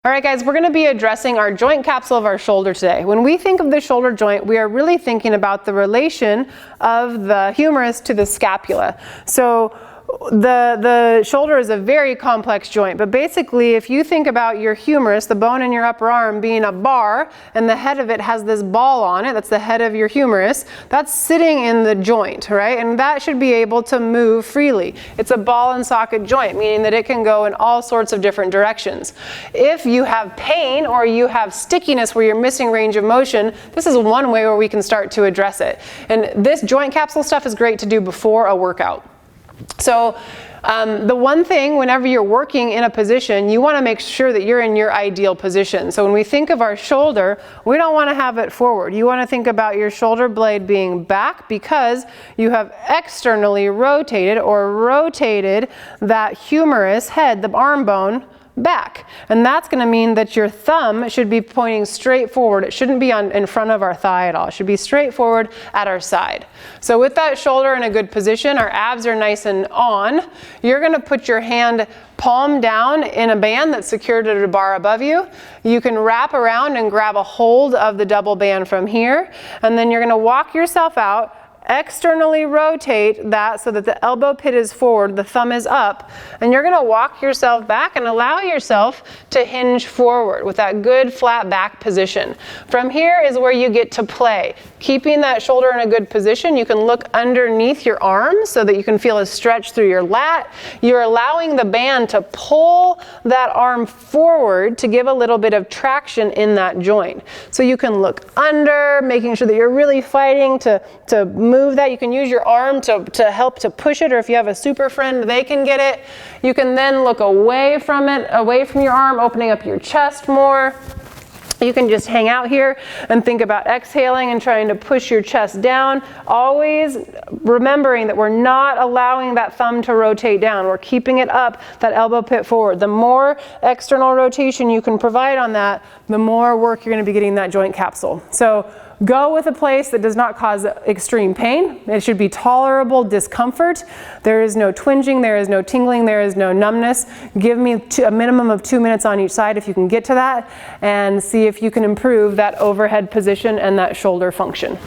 All right, guys, we're going to be addressing our joint capsule of our shoulder today. When we think of the shoulder joint, we are really thinking about the relation of the humerus to the scapula. So the shoulder is a very complex joint, but basically if you think about your humerus, the bone in your upper arm, being a bar, and the head of it has this ball on it, that's the head of your humerus, that's sitting in the joint, right? And that should be able to move freely. It's a ball and socket joint, meaning that it can go in all sorts of different directions. If you have pain or you have stickiness where you're missing range of motion, this is one way where we can start to address it. And this joint capsule stuff is great to do before a workout. So the one thing, whenever you're working in a position, you want to make sure that you're in your ideal position. So when we think of our shoulder, we don't want to have it forward. You want to think about your shoulder blade being back because you have externally rotated or rotated that humerus head, the arm bone, back. And that's going to mean that your thumb should be pointing straight forward. It shouldn't be in front of our thigh at all. It should be straight forward at our side. So with that shoulder in a good position, our abs are nice and on, you're going to put your hand palm down in a band that's secured to the bar above you. You can wrap around and grab a hold of the double band from here, and then you're going to walk yourself out, externally rotate that so that the elbow pit is forward, the thumb is up, and you're going to walk yourself back and allow yourself to hinge forward with that good flat back position. From here is where you get to play. Keeping that shoulder in a good position, you can look underneath your arm so that you can feel a stretch through your lat. You're allowing the band to pull that arm forward to give a little bit of traction in that joint. So you can look under, making sure that you're really fighting to move that. You can use your arm to help to push it, or if you have a super friend, they can get it. You can then look away from it, away from your arm, opening up your chest more. You can just hang out here and think about exhaling and trying to push your chest down, always remembering that we're not allowing that thumb to rotate down. We're keeping it up, that elbow pit forward. The more external rotation you can provide on that, the more work you're going to be getting that joint capsule. So go with a place that does not cause extreme pain. It should be tolerable discomfort. There is no twinging, there is no tingling, there is no numbness. Give me a minimum of 2 minutes on each side if you can get to that, and see if you can improve that overhead position and that shoulder function.